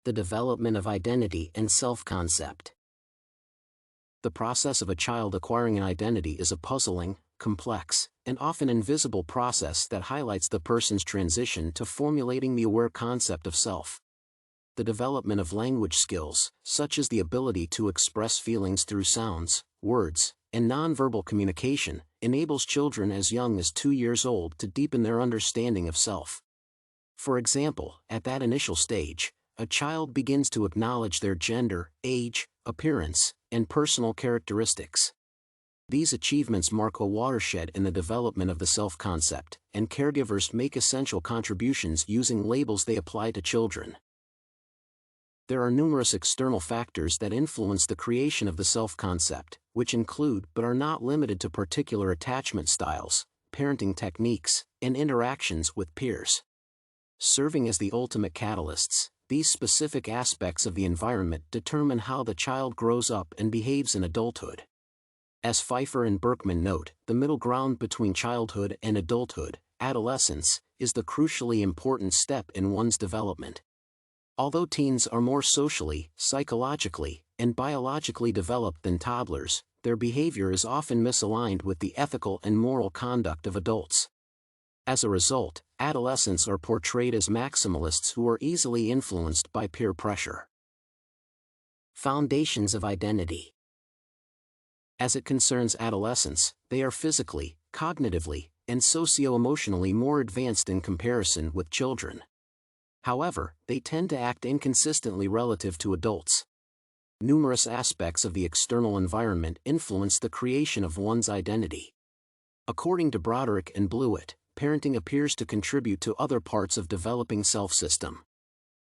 The development of identity and self-concept. The process of a child acquiring an identity is a puzzling, complex, and often invisible process that highlights the person's transition to formulating the aware concept of self. The development of language skills, such as the ability to express feelings through sounds, words, and nonverbal communication, enables children as young as 2 years old to deepen their understanding of self. For example, at that initial stage, a child begins to acknowledge their gender, age, appearance, and personal characteristics. These achievements mark a watershed in the development of the self-concept, and caregivers make essential contributions using labels they apply to children. There are numerous external factors that influence the creation of the self-concept, which include but are not limited to particular attachment styles, parenting techniques, and interactions with peers. Serving as the ultimate catalysts, these specific aspects of the environment determine how the child grows up and behaves in adulthood. As Pfeifer and Berkman note, the middle ground between childhood and adulthood, adolescence, is the crucially important step in one's development. Although teens are more socially, psychologically, and biologically developed than toddlers, their behavior is often misaligned with the ethical and moral conduct of adults. As a result, adolescents are portrayed as maximalists who are easily influenced by peer pressure. Foundations of identity. As it concerns adolescents, they are physically, cognitively, and socio-emotionally more advanced in comparison with children. However, they tend to act inconsistently relative to adults. Numerous aspects of the external environment influence the creation of one's identity. According to Broderick and Blewitt, parenting appears to contribute to other parts of developing self-system.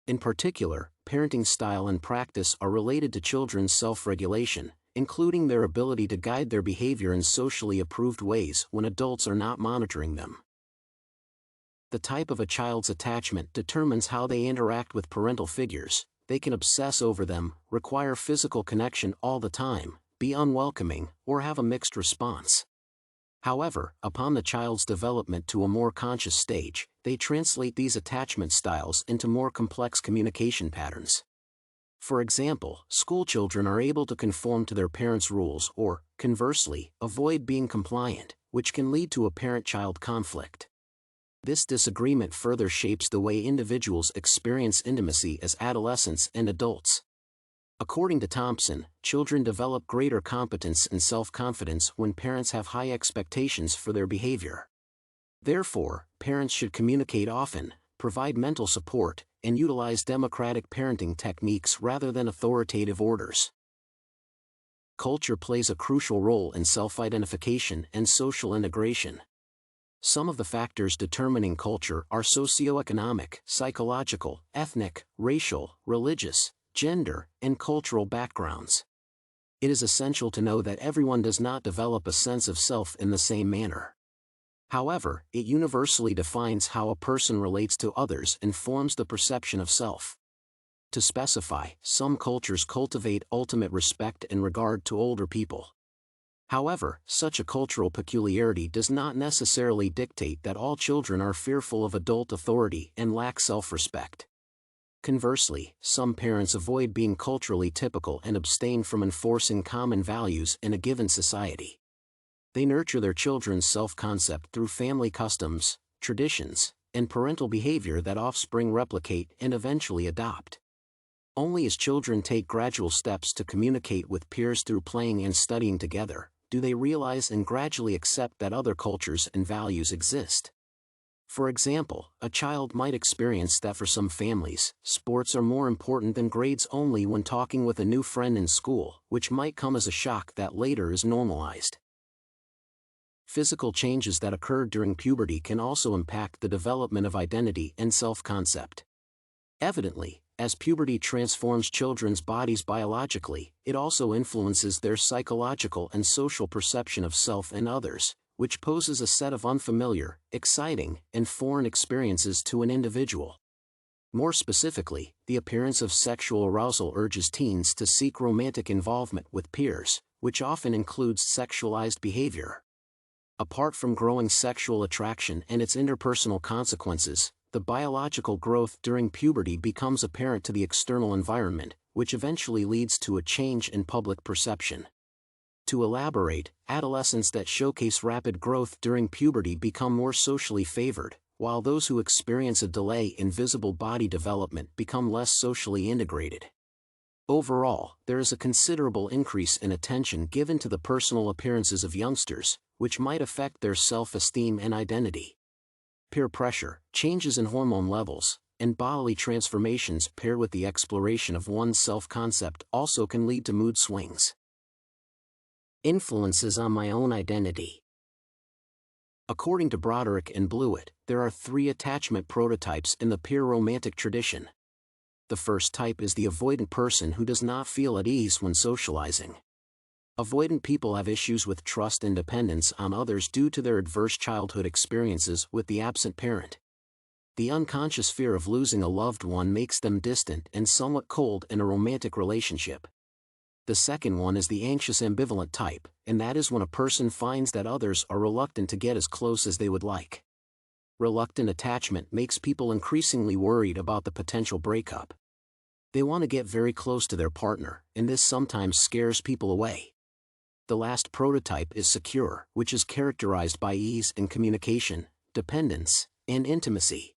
In particular, parenting style and practice are related to children's self-regulation, including their ability to guide their behavior in socially approved ways when adults are not monitoring them. The type of a child's attachment determines how they interact with parental figures. They can obsess over them, require physical connection all the time, be unwelcoming, or have a mixed response. However, upon the child's development to a more conscious stage, they translate these attachment styles into more complex communication patterns. For example, schoolchildren are able to conform to their parents' rules or, conversely, avoid being compliant, which can lead to a parent-child conflict. This disagreement further shapes the way individuals experience intimacy as adolescents and adults. According to Thompson, children develop greater competence and self-confidence when parents have high expectations for their behavior. Therefore, parents should communicate often, provide mental support, and utilize democratic parenting techniques rather than authoritative orders. Culture plays a crucial role in self-identification and social integration. Some of the factors determining culture are socioeconomic, psychological, ethnic, racial, religious, gender, and cultural backgrounds. It is essential to know that everyone does not develop a sense of self in the same manner. However, it universally defines how a person relates to others and forms the perception of self. To specify, some cultures cultivate ultimate respect and regard to older people. However, such a cultural peculiarity does not necessarily dictate that all children are fearful of adult authority and lack self-respect. Conversely, some parents avoid being culturally typical and abstain from enforcing common values in a given society. They nurture their children's self-concept through family customs, traditions, and parental behavior that offspring replicate and eventually adopt. Only as children take gradual steps to communicate with peers through playing and studying together, do they realize and gradually accept that other cultures and values exist. For example, a child might experience that for some families, sports are more important than grades only when talking with a new friend in school, which might come as a shock that later is normalized. Physical changes that occur during puberty can also impact the development of identity and self-concept. Evidently, as puberty transforms children's bodies biologically, it also influences their psychological and social perception of self and others, which poses a set of unfamiliar, exciting, and foreign experiences to an individual. More specifically, the appearance of sexual arousal urges teens to seek romantic involvement with peers, which often includes sexualized behavior. Apart from growing sexual attraction and its interpersonal consequences, the biological growth during puberty becomes apparent to the external environment, which eventually leads to a change in public perception. To elaborate, adolescents that showcase rapid growth during puberty become more socially favored, while those who experience a delay in visible body development become less socially integrated. Overall, there is a considerable increase in attention given to the personal appearances of youngsters, which might affect their self-esteem and identity. Peer pressure, changes in hormone levels, and bodily transformations paired with the exploration of one's self-concept also can lead to mood swings. Influences on my own identity. According to Broderick and Blewitt, there are 3 attachment prototypes in the peer romantic tradition. The first type is the avoidant person who does not feel at ease when socializing. Avoidant people have issues with trust and dependence on others due to their adverse childhood experiences with the absent parent. The unconscious fear of losing a loved one makes them distant and somewhat cold in a romantic relationship. The second one is the anxious ambivalent type, and that is when a person finds that others are reluctant to get as close as they would like. Reluctant attachment makes people increasingly worried about the potential breakup. They want to get very close to their partner, and this sometimes scares people away. The last prototype is secure, which is characterized by ease in communication, dependence, and intimacy.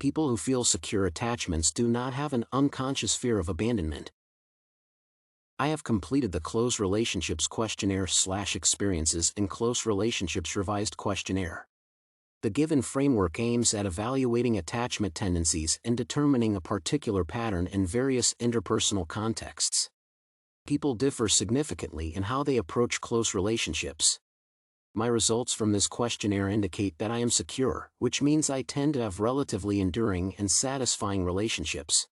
People who feel secure attachments do not have an unconscious fear of abandonment. I have completed the Close Relationships Questionnaire/Experiences in Close Relationships Revised Questionnaire. The given framework aims at evaluating attachment tendencies and determining a particular pattern in various interpersonal contexts. People differ significantly in how they approach close relationships. My results from this questionnaire indicate that I am secure, which means I tend to have relatively enduring and satisfying relationships.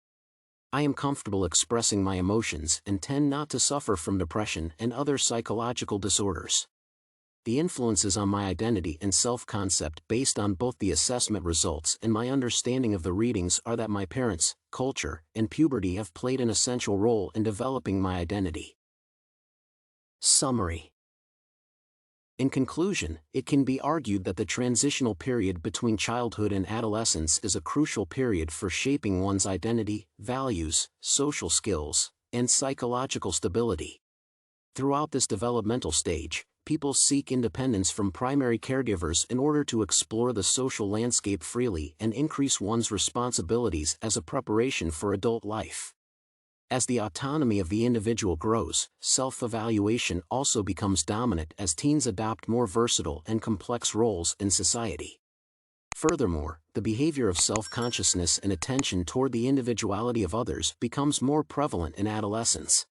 I am comfortable expressing my emotions and tend not to suffer from depression and other psychological disorders. The influences on my identity and self-concept based on both the assessment results and my understanding of the readings are that my parents, culture, and puberty have played an essential role in developing my identity. Summary. In conclusion, it can be argued that the transitional period between childhood and adolescence is a crucial period for shaping one's identity, values, social skills, and psychological stability. Throughout this developmental stage, people seek independence from primary caregivers in order to explore the social landscape freely and increase one's responsibilities as a preparation for adult life. As the autonomy of the individual grows, self-evaluation also becomes dominant as teens adopt more versatile and complex roles in society. Furthermore, the behavior of self-consciousness and attention toward the individuality of others becomes more prevalent in adolescence.